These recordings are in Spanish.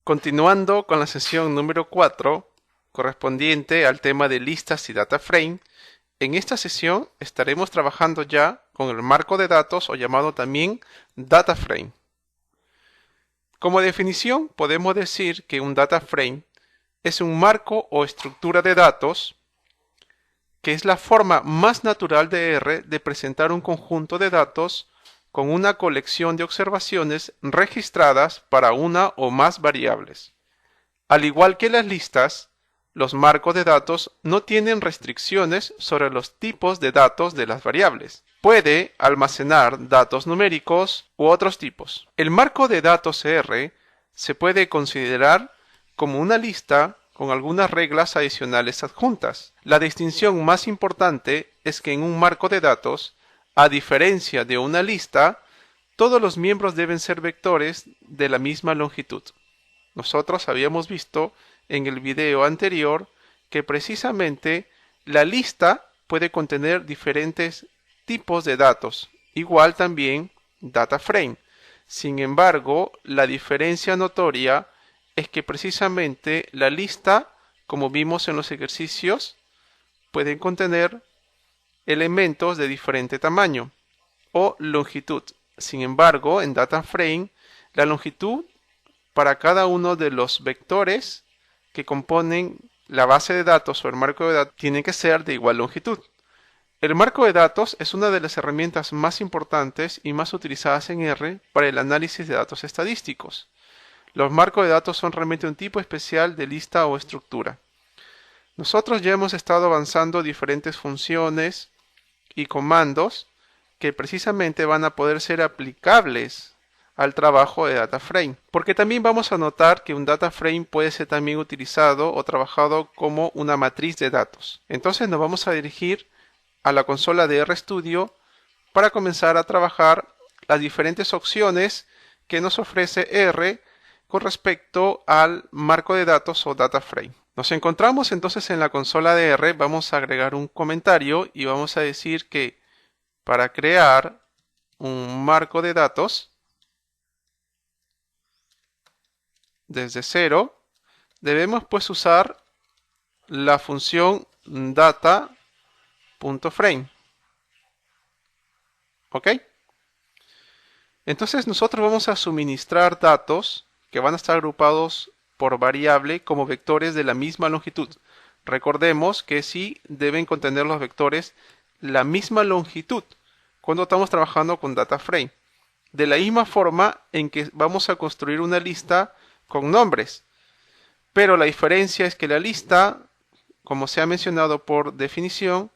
Continuando con la sesión número 4, correspondiente al tema de listas y data frame, en esta sesión estaremos trabajando ya con el marco de datos o llamado también data frame. Como definición, podemos decir que un data frame es un marco o estructura de datos que es la forma más natural de R de presentar un conjunto de datos con una colección de observaciones registradas para una o más variables. Al igual que las listas, los marcos de datos no tienen restricciones sobre los tipos de datos de las variables. Puede almacenar datos numéricos u otros tipos. El marco de datos R se puede considerar como una lista con algunas reglas adicionales adjuntas. La distinción más importante es que en un marco de datos, a diferencia de una lista, todos los miembros deben ser vectores de la misma longitud. Nosotros habíamos visto en el video anterior que precisamente la lista puede contener diferentes tipos de datos, igual también data frame. Sin embargo, la diferencia notoria es que precisamente la lista, como vimos en los ejercicios, puede contener elementos de diferente tamaño o longitud. Sin embargo, en data frame, la longitud para cada uno de los vectores que componen la base de datos o el marco de datos tiene que ser de igual longitud. El marco de datos es una de las herramientas más importantes y más utilizadas en R para el análisis de datos estadísticos. Los marcos de datos son realmente un tipo especial de lista o estructura. Nosotros ya hemos estado avanzando diferentes funciones y comandos que precisamente van a poder ser aplicables al trabajo de data frame, porque también vamos a notar que un data frame puede ser también utilizado o trabajado como una matriz de datos. Entonces nos vamos a dirigir a la consola de RStudio para comenzar a trabajar las diferentes opciones que nos ofrece R con respecto al marco de datos o data frame. Nos encontramos entonces en la consola de R, vamos a agregar un comentario y vamos a decir que para crear un marco de datos desde cero, debemos pues usar la función data.frame. ¿Ok? Entonces nosotros vamos a suministrar datos que van a estar agrupados por variable como vectores de la misma longitud. Recordemos que sí deben contener los vectores la misma longitud cuando estamos trabajando con data frame. De la misma forma en que vamos a construir una lista con nombres. Pero la diferencia es que la lista, como se ha mencionado por definición,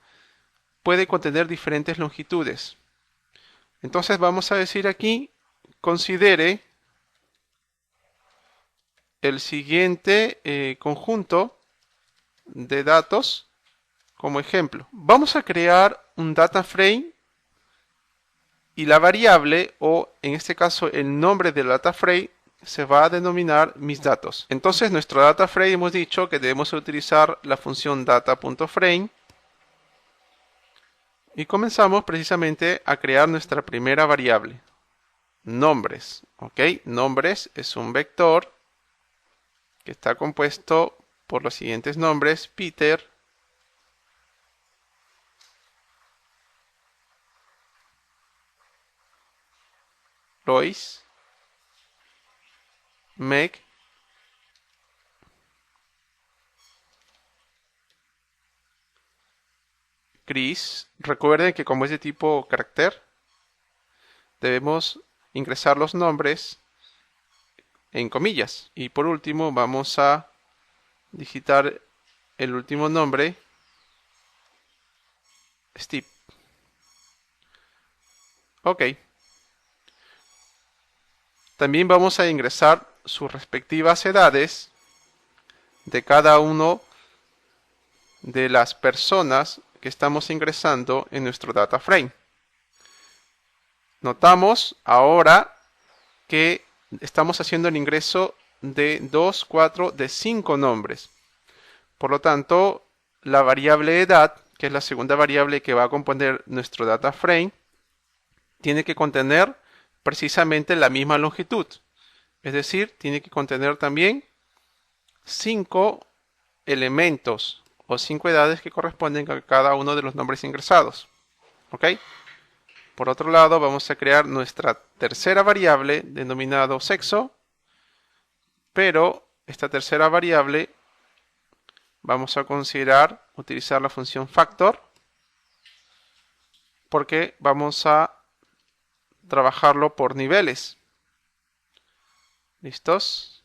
puede contener diferentes longitudes. Entonces vamos a decir aquí, considere el siguiente conjunto de datos como ejemplo. Vamos a crear un data frame y la variable, o en este caso el nombre del data frame, se va a denominar mis datos. Entonces nuestro data frame hemos dicho que debemos utilizar la función data.frame y comenzamos precisamente a crear nuestra primera variable, nombres. ¿Ok? Nombres es un vector que está compuesto por los siguientes nombres: Peter, Lois, Meg, Chris. Recuerden que como es de tipo carácter, debemos ingresar los nombres en comillas. Y por último vamos a digitar el último nombre, Steve. Ok. También vamos a ingresar sus respectivas edades de cada uno de las personas que estamos ingresando en nuestro data frame. Notamos ahora que estamos haciendo el ingreso de 2, 4, de 5 nombres. Por lo tanto, la variable edad, que es la segunda variable que va a componer nuestro data frame, tiene que contener precisamente la misma longitud. Es decir, tiene que contener también 5 elementos o 5 edades que corresponden a cada uno de los nombres ingresados. ¿Ok? Por otro lado, vamos a crear nuestra tercera variable denominado sexo, pero esta tercera variable vamos a considerar utilizar la función factor porque vamos a trabajarlo por niveles. ¿Listos?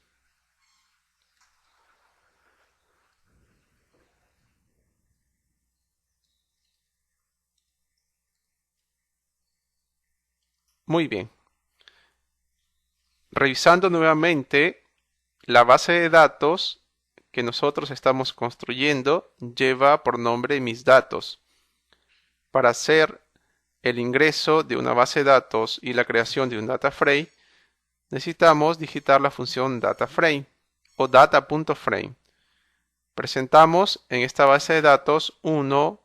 Muy bien. Revisando nuevamente, la base de datos que nosotros estamos construyendo lleva por nombre mis datos. Para hacer el ingreso de una base de datos y la creación de un data frame, necesitamos digitar la función dataFrame o data.frame. Presentamos en esta base de datos 1,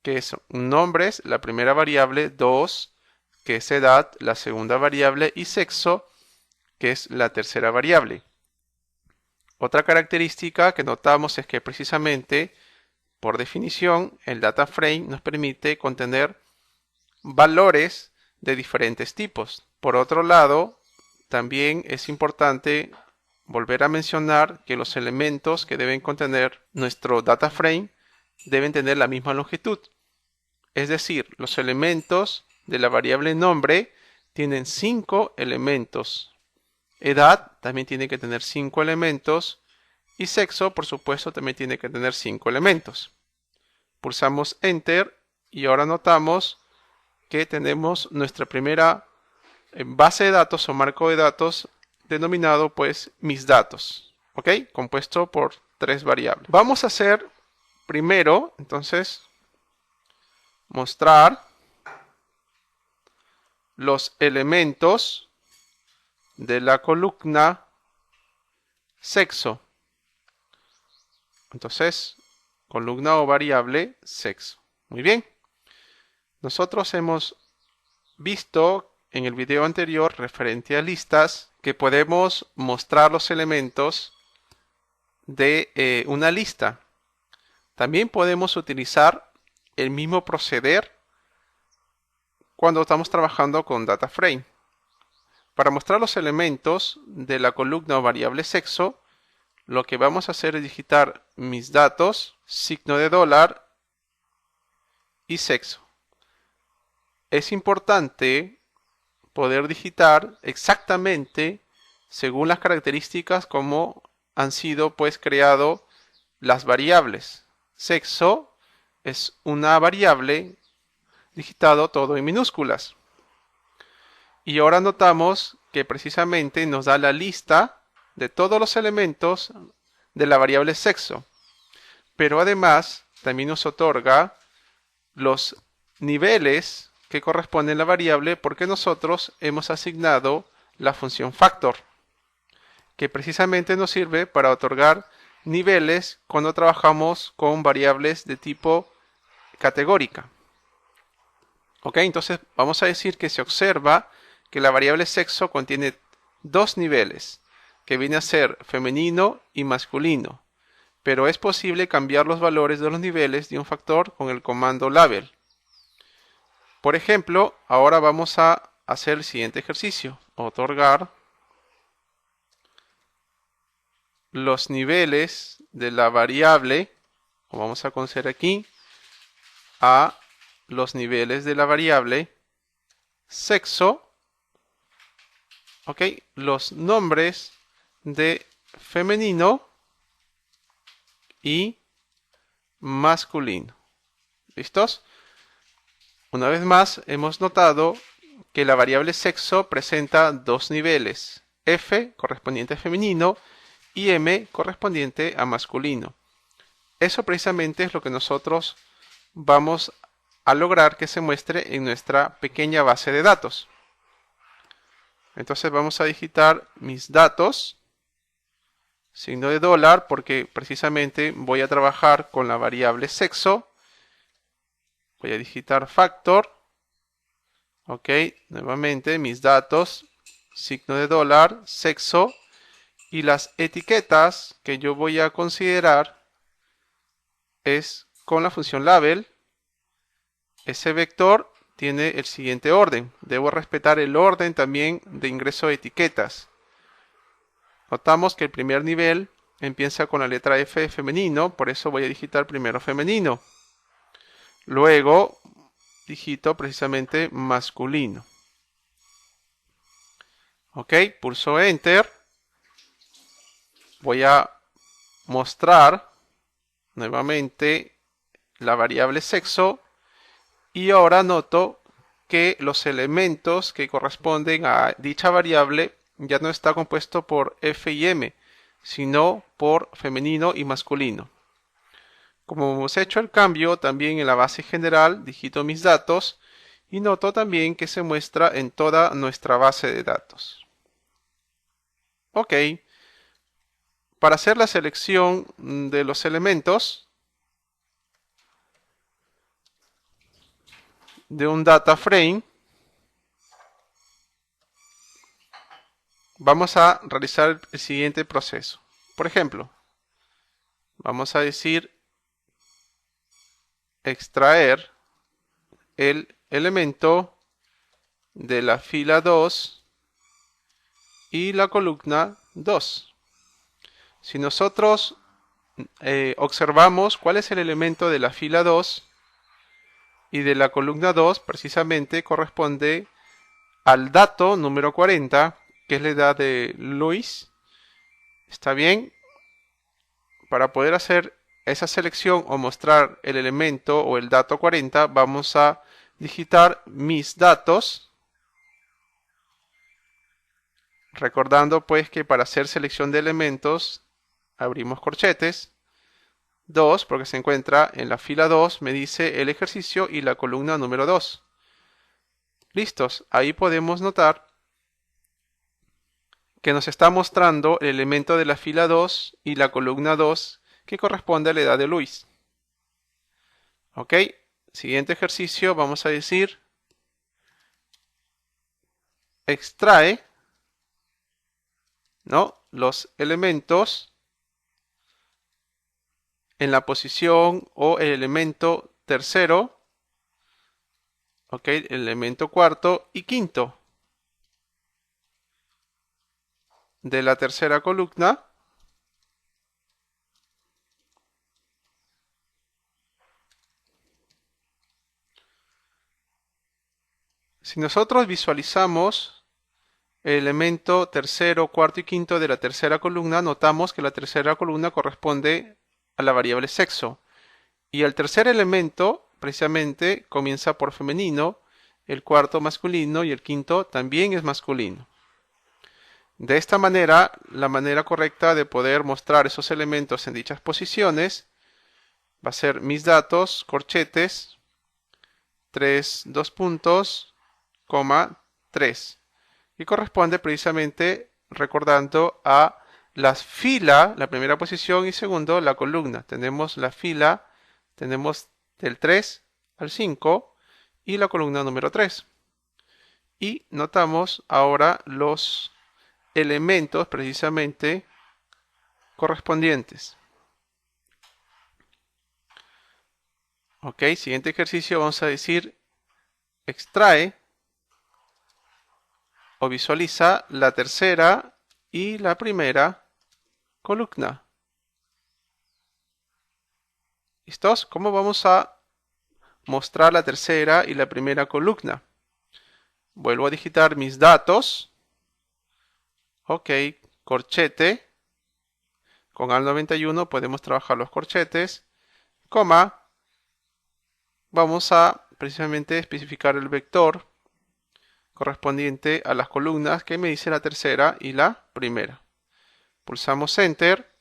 que es nombres, la primera variable, 2, que es edad, la segunda variable, y sexo, que es la tercera variable. Otra característica que notamos es que precisamente, por definición, el data frame nos permite contener valores de diferentes tipos. Por otro lado, también es importante volver a mencionar que los elementos que deben contener nuestro data frame deben tener la misma longitud. Es decir, los elementos de la variable nombre tienen 5 elementos. Edad también tiene que tener 5 elementos. Y sexo, por supuesto, también tiene que tener 5 elementos. Pulsamos Enter y ahora notamos que tenemos nuestra primera base de datos o marco de datos denominado pues mis datos. ¿Ok? Compuesto por 3 variables. Vamos a hacer primero, entonces, mostrar los elementos de la columna sexo. Entonces, columna o variable sexo. Muy bien. Nosotros hemos visto en el video anterior referente a listas que podemos mostrar los elementos de una lista. También podemos utilizar el mismo proceder cuando estamos trabajando con data frame. Para mostrar los elementos de la columna o variable sexo, lo que vamos a hacer es digitar mis datos, signo de dólar y sexo. Es importante poder digitar exactamente según las características como han sido pues creado las variables. Sexo es una variable digitado todo en minúsculas. Y ahora notamos que precisamente nos da la lista de todos los elementos de la variable sexo. Pero además también nos otorga los niveles que corresponden a la variable porque nosotros hemos asignado la función factor, que precisamente nos sirve para otorgar niveles cuando trabajamos con variables de tipo categórica. Ok, entonces vamos a decir que se observa que la variable sexo contiene 2 niveles, que viene a ser femenino y masculino, pero es posible cambiar los valores de los niveles de un factor con el comando label. Por ejemplo, ahora vamos a hacer el siguiente ejercicio, otorgar los niveles de la variable, o vamos a conceder aquí, a los niveles de la variable sexo, ok, los nombres de femenino y masculino. ¿Listos? Una vez más, hemos notado que la variable sexo presenta 2 niveles, F correspondiente a femenino y M correspondiente a masculino. Eso precisamente es lo que nosotros vamos a lograr que se muestre en nuestra pequeña base de datos. Entonces vamos a digitar mis datos, signo de dólar, porque precisamente voy a trabajar con la variable sexo. Voy a digitar factor. Ok, nuevamente mis datos, signo de dólar, sexo, y las etiquetas que yo voy a considerar es con la función label. Ese vector tiene el siguiente orden. Debo respetar el orden también de ingreso de etiquetas. Notamos que el primer nivel empieza con la letra F de femenino, por eso voy a digitar primero femenino. Luego digito precisamente masculino. Ok, pulso Enter. Voy a mostrar nuevamente la variable sexo y ahora noto que los elementos que corresponden a dicha variable ya no está compuesto por F y M, sino por femenino y masculino. Como hemos hecho el cambio también en la base general, digito mis datos y noto también que se muestra en toda nuestra base de datos. Ok. Para hacer la selección de los elementos de un data frame, vamos a realizar el siguiente proceso. Por ejemplo, vamos a decir extraer el elemento de la fila 2 y la columna 2. Si nosotros observamos cuál es el elemento de la fila 2 y de la columna 2, precisamente corresponde al dato número 40, que es la edad de Luis. ¿Está bien? Para poder hacer esa selección o mostrar el elemento o el dato 40, vamos a digitar mis datos. Recordando pues que para hacer selección de elementos abrimos corchetes. 2, porque se encuentra en la fila 2, me dice el ejercicio y la columna número 2. Listos, ahí podemos notar que nos está mostrando el elemento de la fila 2 y la columna 2 que corresponde a la edad de Luis. Ok, siguiente ejercicio, vamos a decir extrae, ¿no?, los elementos en la posición o el elemento tercero, ok, el elemento cuarto y quinto de la tercera columna. Si nosotros visualizamos el elemento tercero, cuarto y quinto de la tercera columna, notamos que la tercera columna corresponde a la variable sexo. Y el tercer elemento, precisamente, comienza por femenino, el cuarto masculino y el quinto también es masculino. De esta manera, la manera correcta de poder mostrar esos elementos en dichas posiciones va a ser mis datos, corchetes, 3, 2 puntos, coma, 3. Y corresponde precisamente recordando a la fila, la primera posición y segundo, la columna. Tenemos la fila, tenemos del 3 al 5 y la columna número 3. Y notamos ahora los elementos precisamente correspondientes. Ok, siguiente ejercicio vamos a decir extrae o visualiza la tercera y la primera columna. ¿Listos? ¿Cómo vamos a mostrar la tercera y la primera columna? Vuelvo a digitar mis datos. Ok, corchete. Con AL91 podemos trabajar los corchetes. Coma. Vamos a precisamente especificar el vector correspondiente a las columnas que me dice la tercera y la primera. Pulsamos Enter.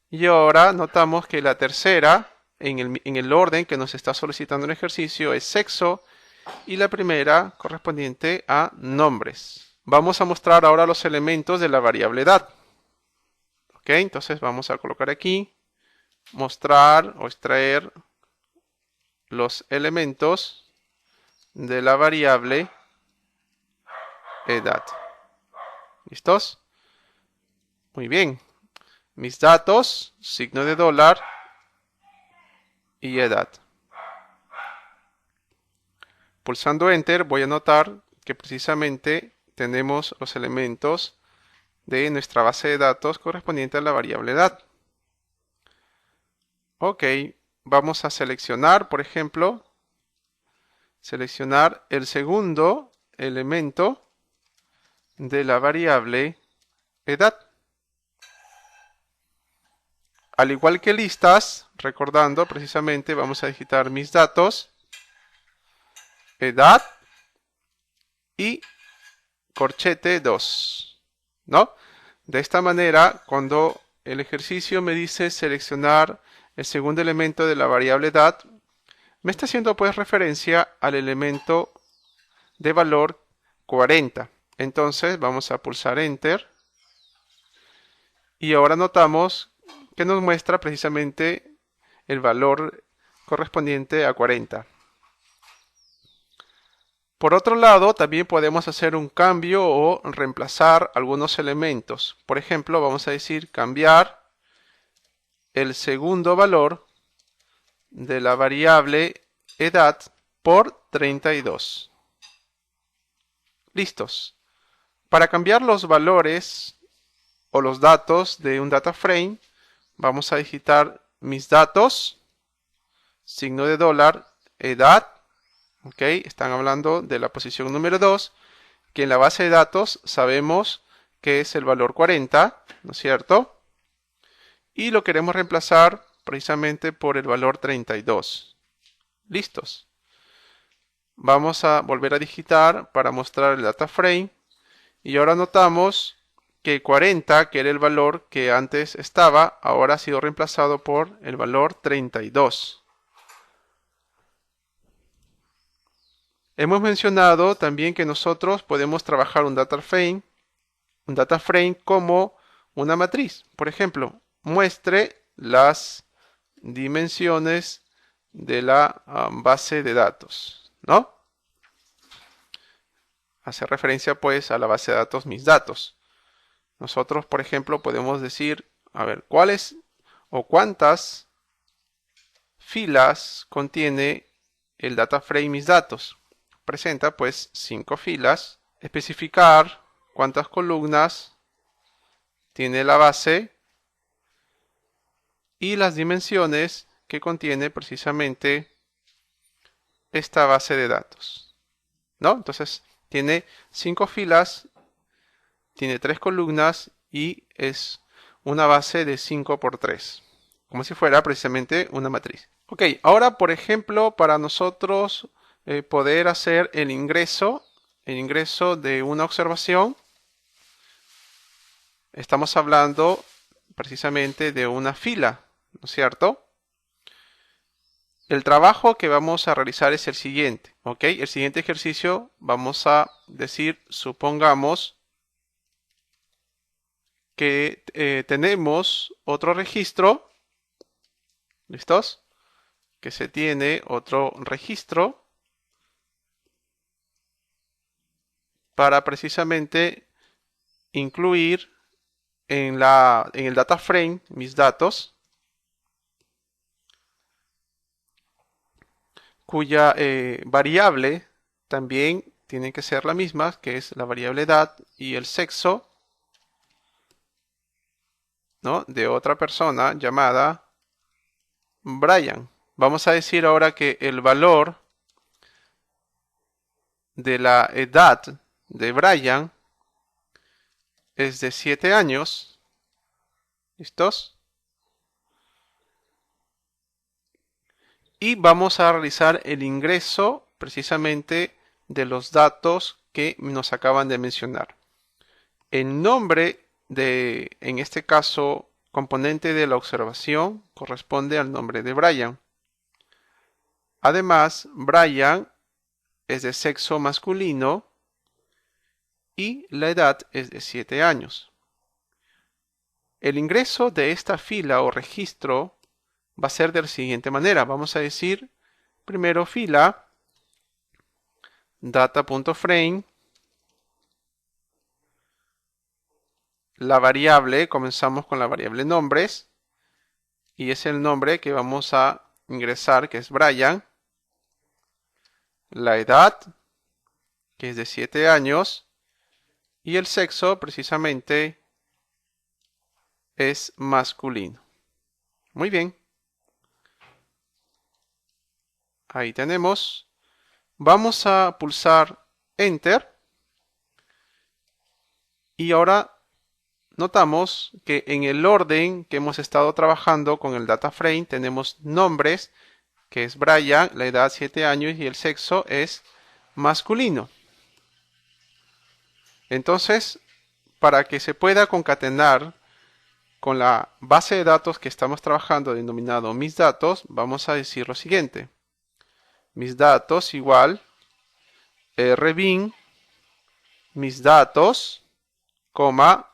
Y ahora notamos que la tercera, en el orden que nos está solicitando el ejercicio, es sexo y la primera correspondiente a nombres. Vamos a mostrar ahora los elementos de la variable edad. Ok, entonces vamos a colocar aquí, mostrar o extraer los elementos de la variable edad. ¿Listos? Muy bien. Mis datos, signo de dólar y edad. Pulsando Enter voy a notar que precisamente tenemos los elementos de nuestra base de datos correspondiente a la variable edad. Ok, vamos a seleccionar, por ejemplo, seleccionar el segundo elemento de la variable edad. Al igual que listas, recordando precisamente, vamos a digitar mis datos, edad y corchete 2, ¿no? De esta manera, cuando el ejercicio me dice seleccionar el segundo elemento de la variable edad, me está haciendo pues referencia al elemento de valor 40. Entonces vamos a pulsar Enter y ahora notamos que nos muestra precisamente el valor correspondiente a 40. Por otro lado, también podemos hacer un cambio o reemplazar algunos elementos. Por ejemplo, vamos a decir cambiar el segundo valor de la variable edad por 32. Listos. Para cambiar los valores o los datos de un data frame, vamos a digitar mis datos, signo de dólar, edad. Ok, están hablando de la posición número 2, que en la base de datos sabemos que es el valor 40, ¿no es cierto? Y lo queremos reemplazar precisamente por el valor 32. Listos. Vamos a volver a digitar para mostrar el data frame. Y ahora notamos que 40, que era el valor que antes estaba, ahora ha sido reemplazado por el valor 32. Hemos mencionado también que nosotros podemos trabajar un data frame como una matriz. Por ejemplo, muestre las dimensiones de la base de datos, ¿no? Hace referencia pues a la base de datos mis datos. Nosotros, por ejemplo, podemos decir, a ver, ¿cuáles o cuántas filas contiene el data frame mis datos? Presenta pues 5 filas. Especificar cuántas columnas tiene la base y las dimensiones que contiene precisamente esta base de datos, ¿no? Entonces tiene 5 filas, tiene 3 columnas y es una base de 5 por 3, como si fuera precisamente una matriz. Ok, ahora por ejemplo para nosotros poder hacer el ingreso de una observación, estamos hablando precisamente de una fila, ¿no es cierto? El trabajo que vamos a realizar es el siguiente, ¿ok? El siguiente ejercicio vamos a decir, supongamos que tenemos otro registro, ¿listos? Que se tiene otro registro para precisamente incluir en el data frame mis datos, cuya variable también tiene que ser la misma, que es la variable edad y el sexo, ¿no? De otra persona llamada Brian. Vamos a decir ahora que el valor de la edad de Brian es de 7 años. ¿Listos? Y vamos a realizar el ingreso precisamente de los datos que nos acaban de mencionar. El nombre de, en este caso, componente de la observación corresponde al nombre de Brian. Además, Brian es de sexo masculino y la edad es de 7 años. El ingreso de esta fila o registro va a ser de la siguiente manera. Vamos a decir primero fila data.frame la variable, comenzamos con la variable nombres, y es el nombre que vamos a ingresar, que es Brian, la edad, que es de 7 años, y el sexo precisamente es masculino. Muy bien. Ahí tenemos. Vamos a pulsar Enter. Y ahora notamos que en el orden que hemos estado trabajando con el data frame tenemos nombres, que es Brian, la edad 7 años y el sexo es masculino. Entonces, para que se pueda concatenar con la base de datos que estamos trabajando denominado mis datos, vamos a decir lo siguiente. Mis datos igual rbin mis datos, coma,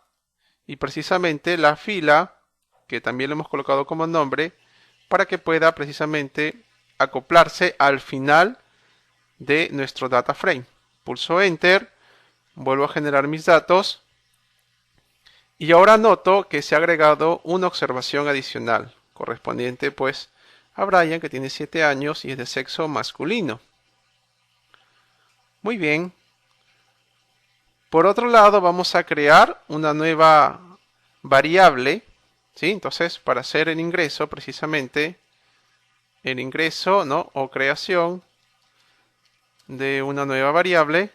y precisamente la fila, que también le hemos colocado como nombre, para que pueda precisamente acoplarse al final de nuestro data frame. Pulso Enter, vuelvo a generar mis datos, y ahora noto que se ha agregado una observación adicional, correspondiente pues a Brian, que tiene 7 años y es de sexo masculino. Muy bien. Por otro lado, vamos a crear una nueva variable, ¿sí? Entonces, para hacer el ingreso, precisamente, el ingreso, ¿no? O creación de una nueva variable,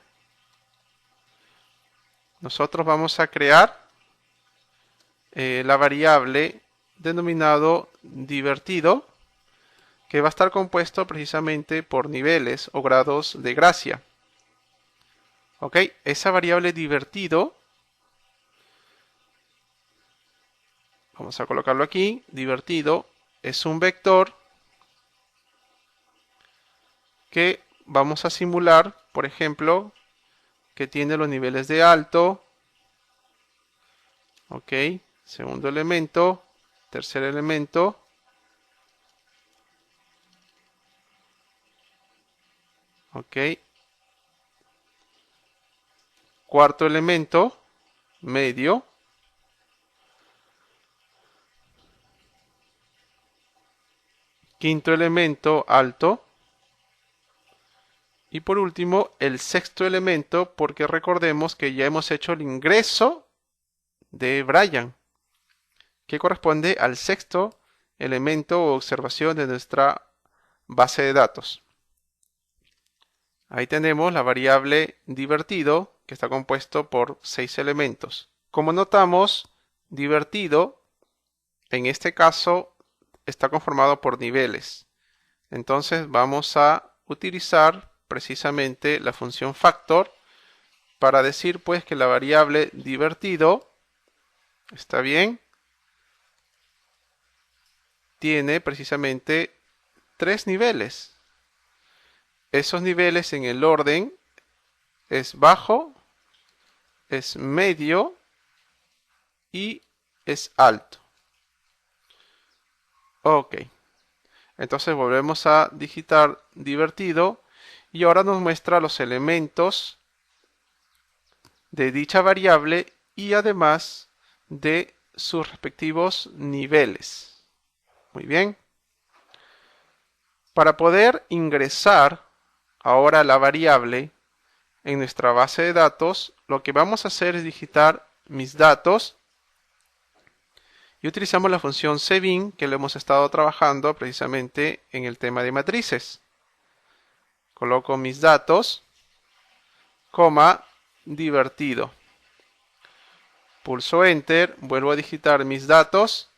nosotros vamos a crear la variable denominado divertido, que va a estar compuesto precisamente por niveles o grados de gracia. ¿Ok? Esa variable divertido, vamos a colocarlo aquí, divertido, es un vector que vamos a simular, por ejemplo, que tiene los niveles de alto, ok, segundo elemento, tercer elemento, ok, cuarto elemento, medio, quinto elemento, alto, y por último el sexto elemento, porque recordemos que ya hemos hecho el ingreso de Brian, que corresponde al sexto elemento o observación de nuestra base de datos. Ahí tenemos la variable divertido, que está compuesto por 6 elementos. Como notamos, divertido, en este caso, está conformado por niveles. Entonces vamos a utilizar precisamente la función factor para decir pues que la variable divertido, está bien, tiene precisamente 3 niveles. Esos niveles en el orden es bajo, es medio y es alto. Ok. Entonces volvemos a digitar divertido y ahora nos muestra los elementos de dicha variable y además de sus respectivos niveles. Muy bien. Para poder ingresar ahora la variable en nuestra base de datos, lo que vamos a hacer es digitar mis datos y utilizamos la función cbin que lo hemos estado trabajando precisamente en el tema de matrices. Coloco mis datos, coma, divertido. Pulso Enter, vuelvo a digitar mis datos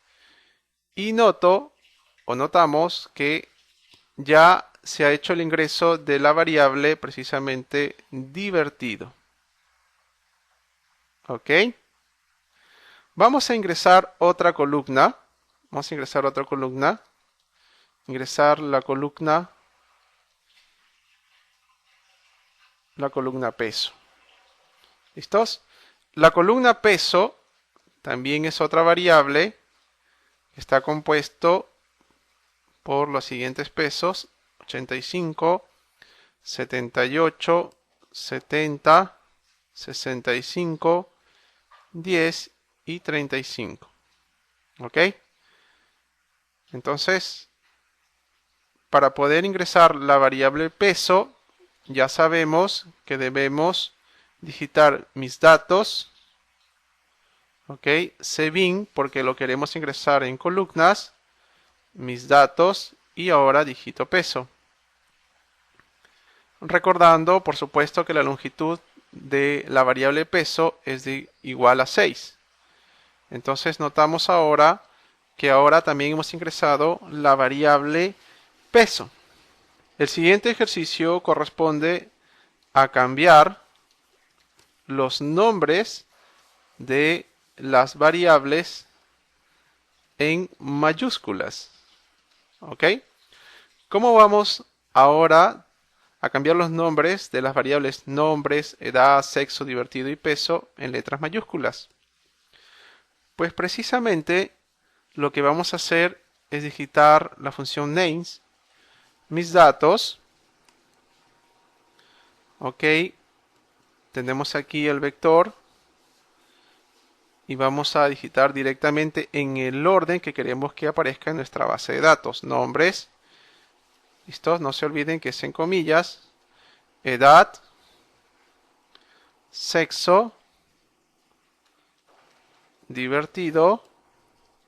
y notamos que ya se ha hecho el ingreso de la variable precisamente divertido. ¿Ok? Vamos a ingresar otra columna. Vamos a ingresar otra columna. Ingresar la columna peso. ¿Listos? La columna peso también es otra variable que está compuesto por los siguientes pesos: 85, 78, 70, 65, 10 y 35. ¿Ok? Entonces, para poder ingresar la variable peso, ya sabemos que debemos digitar mis datos. ¿Ok? Cbin, porque lo queremos ingresar en columnas. Mis datos y ahora digito peso. Recordando, por supuesto, que la longitud de la variable peso es igual a 6. Entonces notamos ahora que ahora también hemos ingresado la variable peso. El siguiente ejercicio corresponde a cambiar los nombres de las variables en mayúsculas. ¿Ok? ¿Cómo vamos ahora a cambiar los nombres de las variables nombres, edad, sexo, divertido y peso en letras mayúsculas? Pues precisamente lo que vamos a hacer es digitar la función names, mis datos. Ok, tenemos aquí el vector y vamos a digitar directamente en el orden que queremos que aparezca en nuestra base de datos. Nombres, ¿listo? No se olviden que es en comillas, edad, sexo, divertido,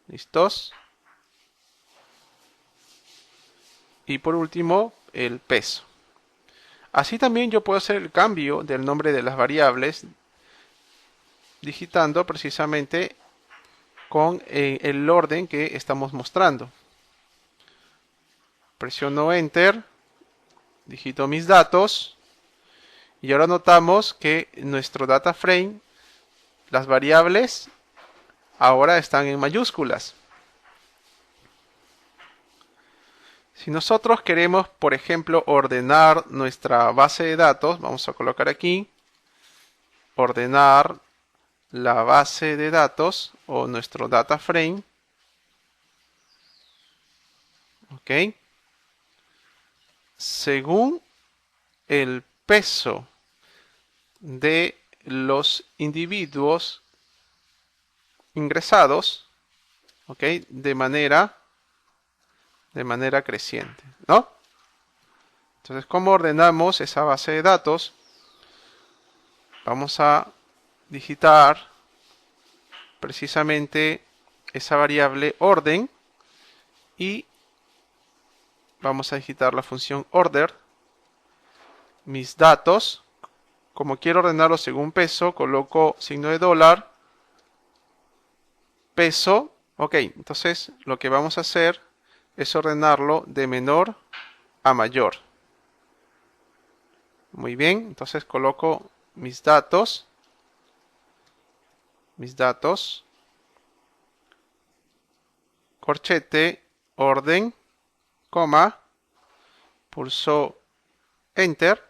¿listos? Y por último, el peso. Así también yo puedo hacer el cambio del nombre de las variables digitando precisamente con el orden que estamos mostrando. Presiono Enter, digito mis datos y ahora notamos que nuestro data frame, las variables ahora están en mayúsculas. Si nosotros queremos, por ejemplo, ordenar nuestra base de datos, vamos a colocar aquí, ordenar la base de datos o nuestro data frame. ¿Ok? Según el peso de los individuos ingresados, ¿ok? De manera creciente, ¿no? Entonces, ¿cómo ordenamos esa base de datos? Vamos a digitar precisamente esa variable orden y vamos a digitar la función order. Mis datos, como quiero ordenarlo según peso, coloco signo de dólar, peso. Ok, entonces lo que vamos a hacer es ordenarlo de menor a mayor. Muy bien, entonces coloco mis datos, corchete, orden, coma, pulso Enter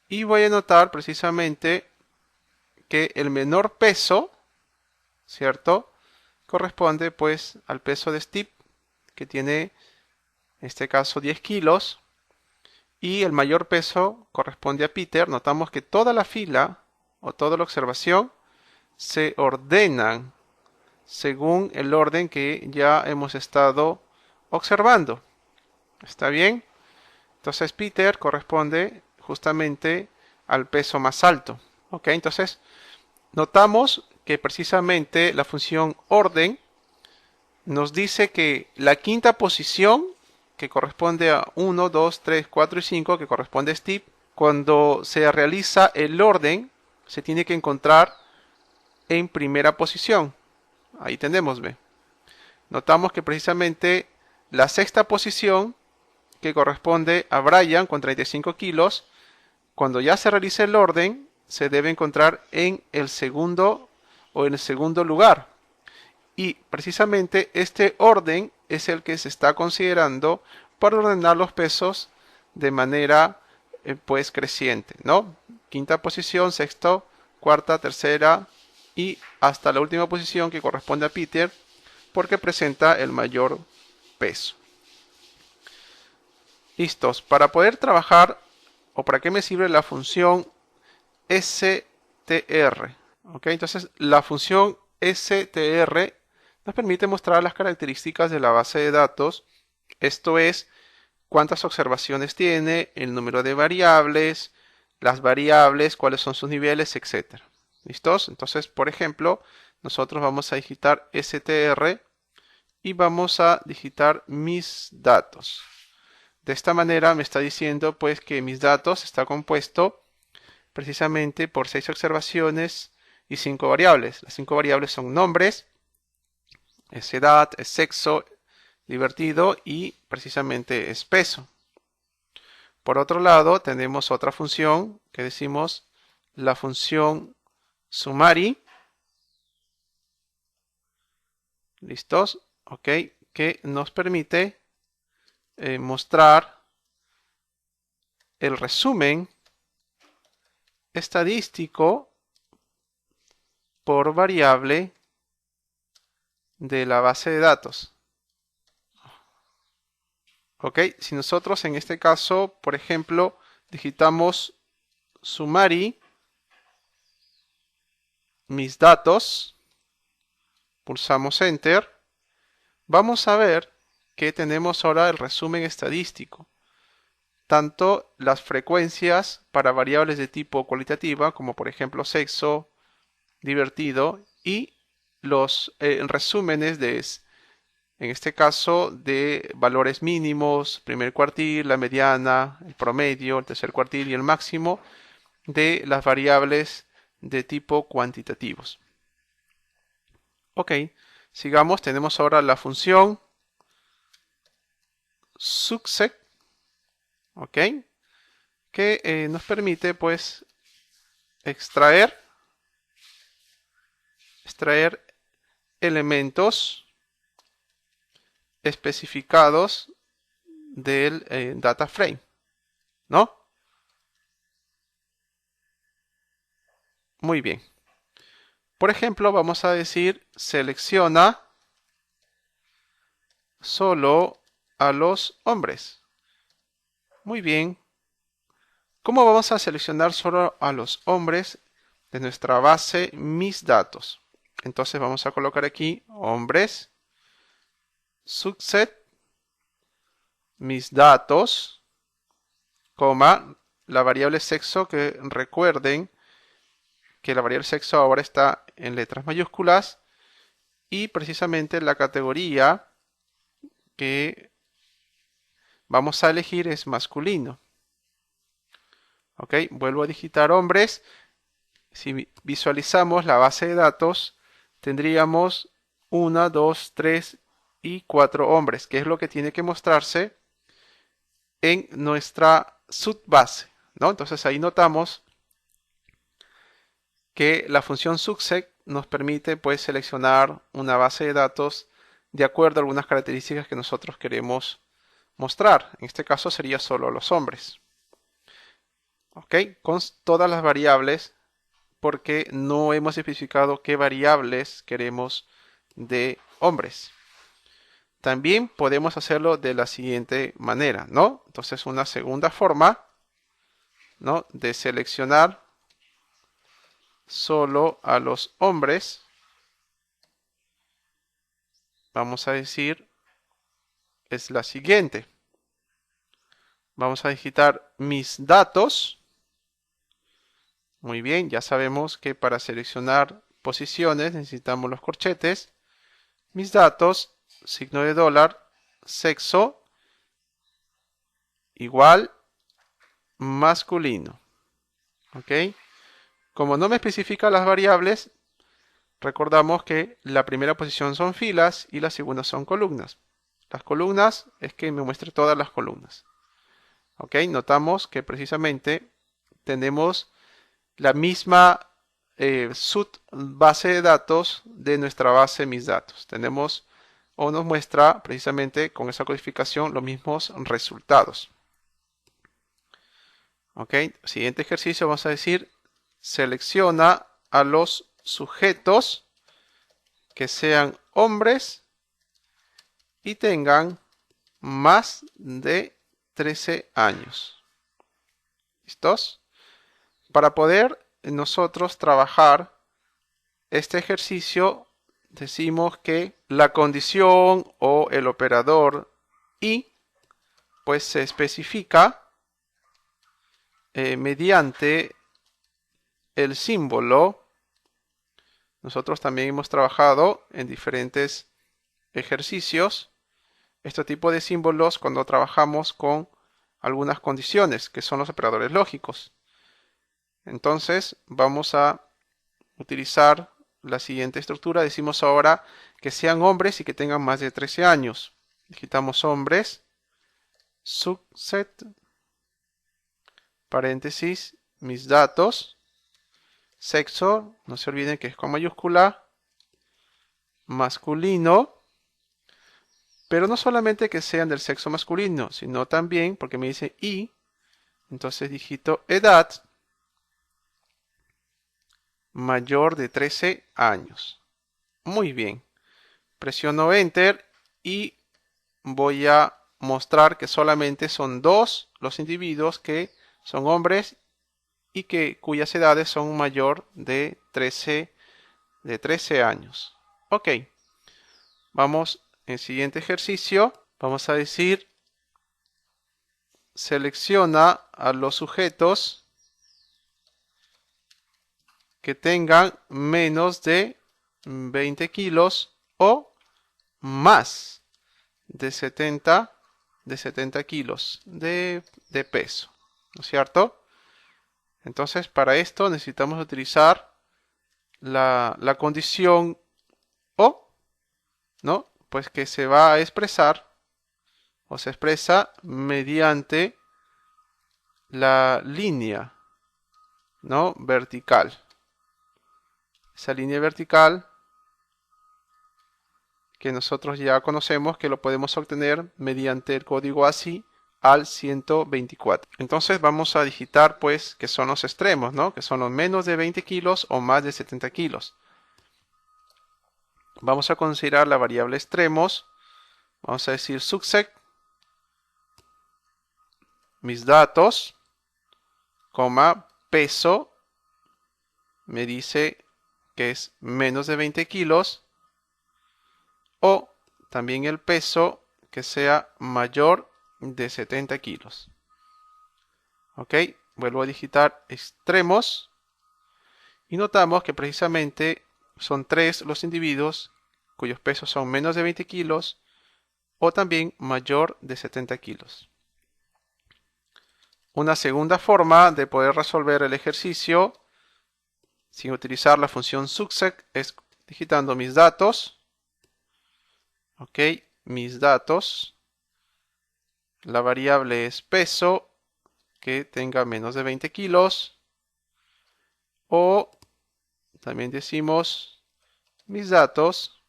y voy a notar precisamente que el menor peso, ¿cierto? Corresponde pues al peso de Steve, que tiene en este caso 10 kilos, y el mayor peso corresponde a Peter. Notamos que toda la fila o toda la observación se ordenan según el orden que ya hemos estado observando. ¿Está bien? Entonces Peter corresponde justamente al peso más alto. ¿Ok? Entonces notamos que precisamente la función orden nos dice que la quinta posición, que corresponde a 1, 2, 3, 4 y 5, que corresponde a Steve, cuando se realiza el orden, se tiene que encontrar en primera posición. Ahí tenemos, ¿ve? Notamos que precisamente la sexta posición, que corresponde a Brian con 35 kilos, cuando ya se realice el orden, se debe encontrar en el segundo o en el segundo lugar. Y precisamente este orden es el que se está considerando para ordenar los pesos de manera pues creciente, ¿no? Quinta posición, sexto, cuarta, tercera y hasta la última posición que corresponde a Peter porque presenta el mayor peso. Listos. Para poder trabajar o para qué me sirve la función str. ¿Ok? Entonces la función str nos permite mostrar las características de la base de datos. Esto es, cuántas observaciones tiene, el número de variables, las variables, cuáles son sus niveles, etc. ¿Listos? Entonces, por ejemplo, nosotros vamos a digitar str y vamos a digitar mis datos. De esta manera me está diciendo pues que mis datos está compuesto precisamente por 6 observaciones y 5 variables. Las 5 variables son nombres, es edad, es sexo, divertido y precisamente es peso. Por otro lado, tenemos otra función que decimos la función summary. ¿Listos? Ok, que nos permite mostrar el resumen estadístico por variable de la base de datos. Ok, si nosotros en este caso, por ejemplo, digitamos summary, mis datos, pulsamos enter, vamos a ver que tenemos ahora el resumen estadístico. Tanto las frecuencias para variables de tipo cualitativa, como por ejemplo sexo, divertido, y los resúmenes en este caso, de valores mínimos, primer cuartil, la mediana, el promedio, el tercer cuartil y el máximo de las variables de tipo cuantitativos. Ok, sigamos, tenemos ahora la función success, ok, que nos permite pues extraer elementos especificados del data frame, ¿no? Muy bien. Por ejemplo, vamos a decir selecciona solo a los hombres. Muy bien. ¿Cómo vamos a seleccionar solo a los hombres de nuestra base mis datos? Entonces vamos a colocar aquí hombres, subset, mis datos, coma, la variable sexo, que recuerden que la variable sexo ahora está en letras mayúsculas, y precisamente la categoría que vamos a elegir es masculino. Ok, vuelvo a digitar hombres. Si visualizamos la base de datos, tendríamos 1, 2, 3 y 4 hombres, que es lo que tiene que mostrarse en nuestra subbase, ¿no? Entonces ahí notamos que la función success nos permite pues seleccionar una base de datos de acuerdo a algunas características que nosotros queremos mostrar. En este caso sería solo los hombres. ¿Ok? Con todas las variables, porque no hemos especificado qué variables queremos de hombres. También podemos hacerlo de la siguiente manera, ¿no? Entonces una segunda forma, ¿no?, de seleccionar solo a los hombres, vamos a decir, es la siguiente. Vamos a digitar mis datos. Muy bien, ya sabemos que para seleccionar posiciones necesitamos los corchetes. Mis datos, signo de dólar, sexo, igual, masculino. ¿Ok? Como no me especifica las variables, recordamos que la primera posición son filas y la segunda son columnas. Las columnas es que me muestre todas las columnas. ¿Ok? Notamos que precisamente tenemos la misma base de datos de nuestra base mis datos. Tenemos o nos muestra precisamente con esa codificación los mismos resultados. Ok, siguiente ejercicio vamos a decir selecciona a los sujetos que sean hombres y tengan más de 13 años. ¿Listos? Para poder nosotros trabajar este ejercicio decimos que la condición o el operador y pues se especifica mediante el símbolo. Nosotros también hemos trabajado en diferentes ejercicios este tipo de símbolos cuando trabajamos con algunas condiciones que son los operadores lógicos. Entonces vamos a utilizar la siguiente estructura. Decimos ahora que sean hombres y que tengan más de 13 años. Digitamos hombres, subset, paréntesis, mis datos, sexo, no se olviden que es con mayúscula, masculino, pero no solamente que sean del sexo masculino, sino también, porque me dice y, entonces digito edad mayor de 13 años. Muy bien. Presiono Enter y voy a mostrar que solamente son dos los individuos que son hombres y cuyas edades son mayor de 13 años. Ok. Vamos al siguiente ejercicio. Vamos a decir, selecciona a los sujetos que tengan menos de 20 kilos o más de 70 kilos de peso, ¿no es cierto? Entonces para esto necesitamos utilizar la condición o, ¿no? Pues que se va a expresar o se expresa mediante la línea, ¿no? Vertical. Esa línea vertical que nosotros ya conocemos que lo podemos obtener mediante el código ASCII al 124. Entonces vamos a digitar pues que son los extremos, ¿no? Que son los menos de 20 kilos o más de 70 kilos. Vamos a considerar la variable extremos. Vamos a decir subset, mis datos, coma, peso, me dice que es menos de 20 kilos, o también el peso que sea mayor de 70 kilos. Ok, vuelvo a digitar extremos y notamos que precisamente son tres los individuos cuyos pesos son menos de 20 kilos o también mayor de 70 kilos. Una segunda forma de poder resolver el ejercicio sin utilizar la función subset es digitando mis datos. Ok, mis datos. La variable es peso que tenga menos de 20 kilos. O también decimos mis datos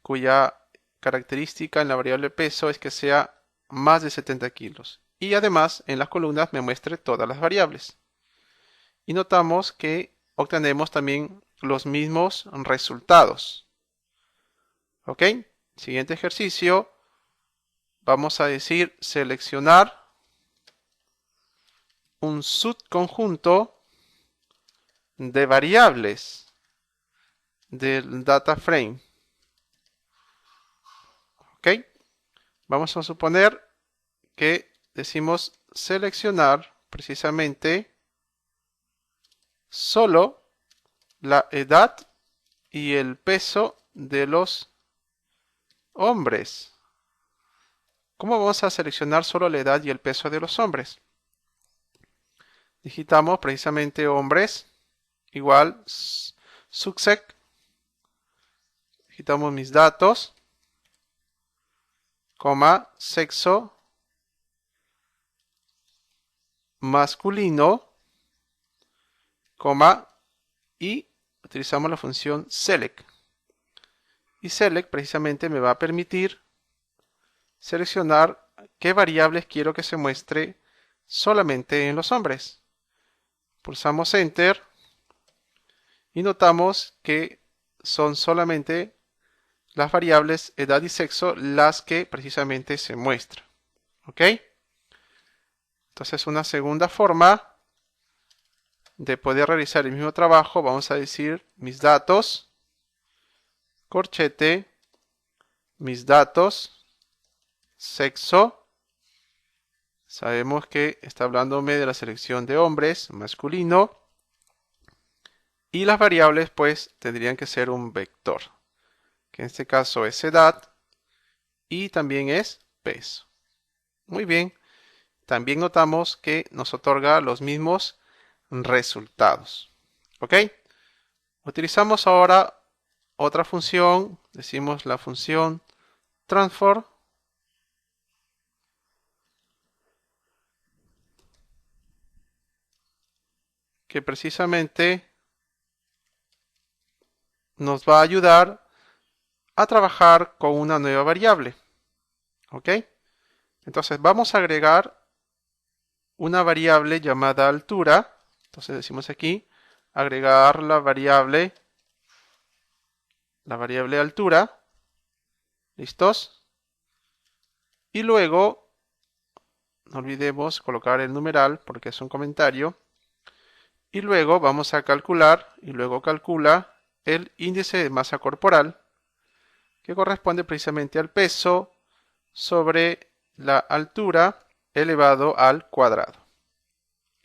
cuya característica en la variable peso es que sea más de 70 kilos. Y además en las columnas me muestre todas las variables. Y notamos que obtenemos también los mismos resultados. Ok, siguiente ejercicio. Vamos a decir seleccionar un subconjunto de variables del data frame. Ok, vamos a suponer que decimos seleccionar precisamente solo la edad y el peso de los hombres. ¿Cómo vamos a seleccionar solo la edad y el peso de los hombres? Digitamos precisamente hombres igual subset. Digitamos mis datos, coma, sexo masculino, coma, y utilizamos la función select. Y select precisamente me va a permitir seleccionar qué variables quiero que se muestre solamente en los hombres. Pulsamos Enter y notamos que son solamente las variables edad y sexo las que precisamente se muestran. ¿Ok? Entonces una segunda forma de poder realizar el mismo trabajo, vamos a decir mis datos, corchete, mis datos, sexo. Sabemos que está hablándome de la selección de hombres, masculino. Y las variables pues tendrían que ser un vector, que en este caso es edad y también es peso. Muy bien, también notamos que nos otorga los mismos resultados. ¿Ok? Utilizamos ahora otra función, decimos la función transform, que precisamente nos va a ayudar a trabajar con una nueva variable. ¿Ok? Entonces vamos a agregar una variable llamada altura. Entonces decimos aquí, agregar la variable altura. ¿Listos? Y luego, no olvidemos colocar el numeral porque es un comentario. Y luego vamos a calcular, y luego calcula el índice de masa corporal, que corresponde precisamente al peso sobre la altura elevado al cuadrado.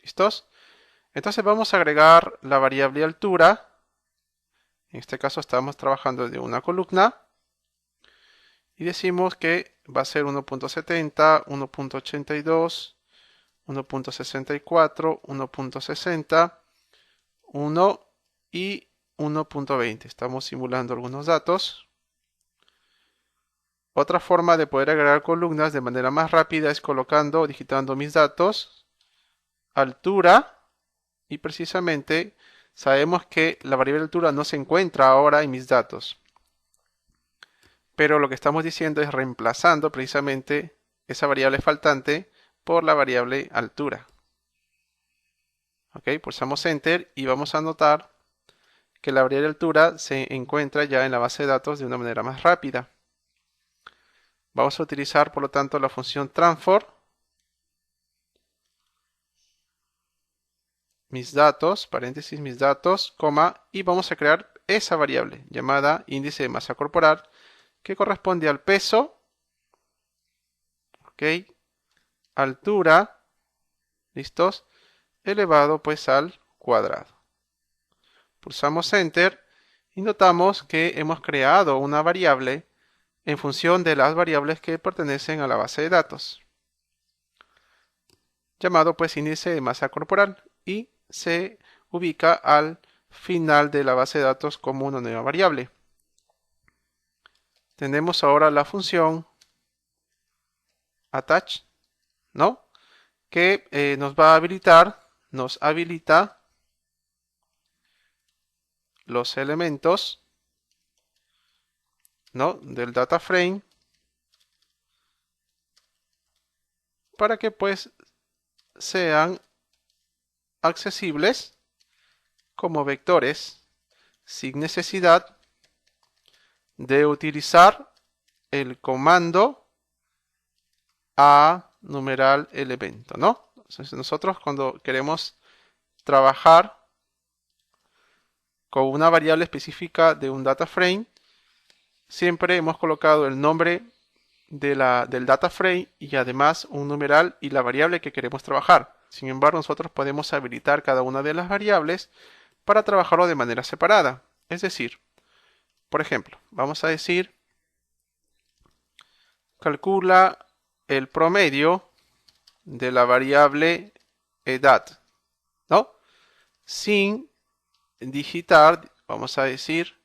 ¿Listos? Entonces vamos a agregar la variable altura. En este caso estamos trabajando de una columna. Y decimos que va a ser 1.70, 1.82, 1.64, 1.60, 1 y 1.20. Estamos simulando algunos datos. Otra forma de poder agregar columnas de manera más rápida es colocando o digitando mis datos, altura, y precisamente sabemos que la variable altura no se encuentra ahora en mis datos. Pero lo que estamos diciendo es reemplazando precisamente esa variable faltante por la variable altura. Ok, pulsamos Enter y vamos a notar que la variable altura se encuentra ya en la base de datos de una manera más rápida. Vamos a utilizar por lo tanto la función transform, mis datos, paréntesis, mis datos, coma, y vamos a crear esa variable llamada índice de masa corporal que corresponde al peso, ok, altura, listos, elevado pues al cuadrado. Pulsamos Enter y notamos que hemos creado una variable en función de las variables que pertenecen a la base de datos, llamado pues índice de masa corporal, y se ubica al final de la base de datos como una nueva variable. Tenemos ahora la función attach, ¿no? Que nos habilita los elementos, ¿no?, del data frame para que pues sean accesibles como vectores sin necesidad de utilizar el comando a numeral elemento, ¿no? Entonces nosotros cuando queremos trabajar con una variable específica de un data frame, siempre hemos colocado el nombre del data frame y además un numeral y la variable que queremos trabajar. Sin embargo, nosotros podemos habilitar cada una de las variables para trabajarlo de manera separada. Es decir, por ejemplo, vamos a decir, calcula el promedio de la variable edad, ¿no? Sin digitar, vamos a decir,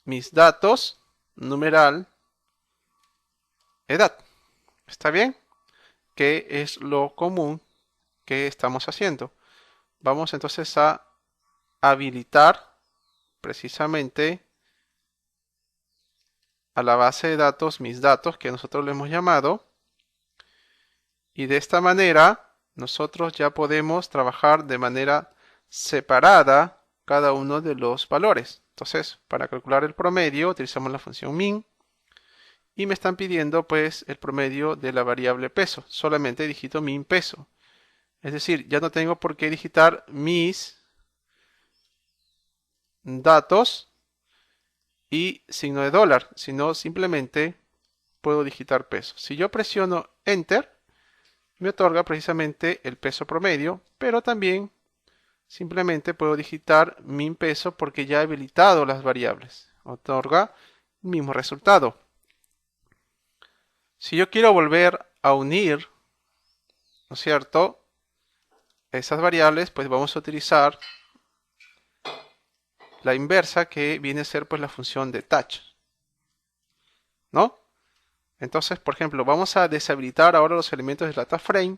mis datos, numeral, edad. ¿Está bien? Que es lo común que estamos haciendo. Vamos entonces a habilitar precisamente a la base de datos mis datos que nosotros le hemos llamado, y de esta manera nosotros ya podemos trabajar de manera separada cada uno de los valores. Entonces, para calcular el promedio utilizamos la función min y me están pidiendo pues el promedio de la variable peso. Solamente digito min peso. Es decir, ya no tengo por qué digitar mis datos y signo de dólar, sino simplemente puedo digitar peso. Si yo presiono Enter, me otorga precisamente el peso promedio, pero también simplemente puedo digitar min peso porque ya he habilitado las variables. Otorga el mismo resultado. Si yo quiero volver a unir, ¿no es cierto?, esas variables, pues vamos a utilizar la inversa, que viene a ser pues la función detach, ¿no? Entonces, por ejemplo, vamos a deshabilitar ahora los elementos del data frame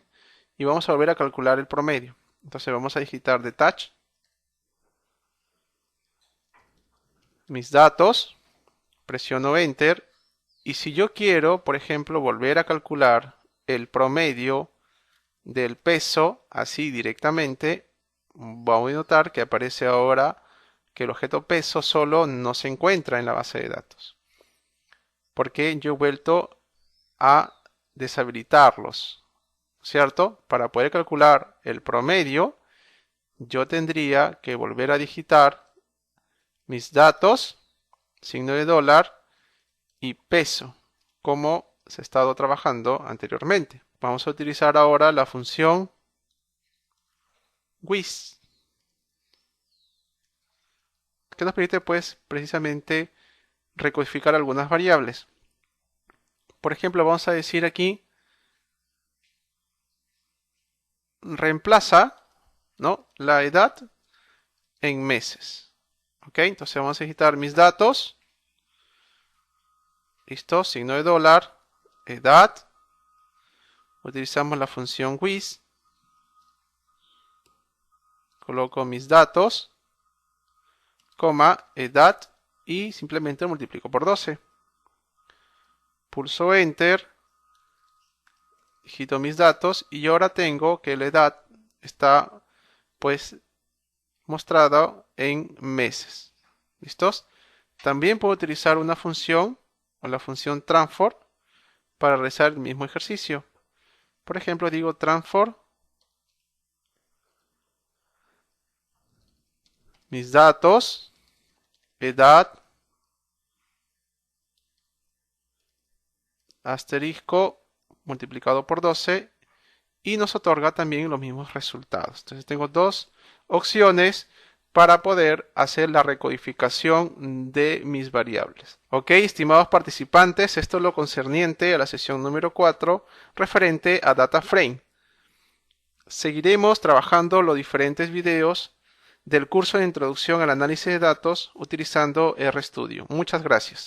y vamos a volver a calcular el promedio. Entonces vamos a digitar detach, mis datos, presiono Enter, y si yo quiero, por ejemplo, volver a calcular el promedio del peso así directamente, vamos a notar que aparece ahora que el objeto peso solo no se encuentra en la base de datos, porque yo he vuelto a deshabilitarlos, ¿cierto? Para poder calcular el promedio, yo tendría que volver a digitar mis datos, signo de dólar y peso, como se ha estado trabajando anteriormente. Vamos a utilizar ahora la función with, que nos permite pues precisamente recodificar algunas variables. Por ejemplo, vamos a decir aquí reemplaza, ¿no?, la edad en meses. Ok, entonces vamos a digitar mis datos. Listo, signo de dólar, edad. Utilizamos la función with. Coloco mis datos, coma, edad y simplemente multiplico por 12. Pulso Enter, digito mis datos y ahora tengo que la edad está pues mostrada en meses. ¿Listos? También puedo utilizar una función o la función transform para realizar el mismo ejercicio. Por ejemplo, digo transform mis datos, edad, asterisco multiplicado por 12 y nos otorga también los mismos resultados. Entonces tengo dos opciones para poder hacer la recodificación de mis variables. Ok, estimados participantes, esto es lo concerniente a la sesión número 4 referente a Data Frame. Seguiremos trabajando los diferentes videos del curso de Introducción al Análisis de Datos utilizando RStudio. Muchas gracias.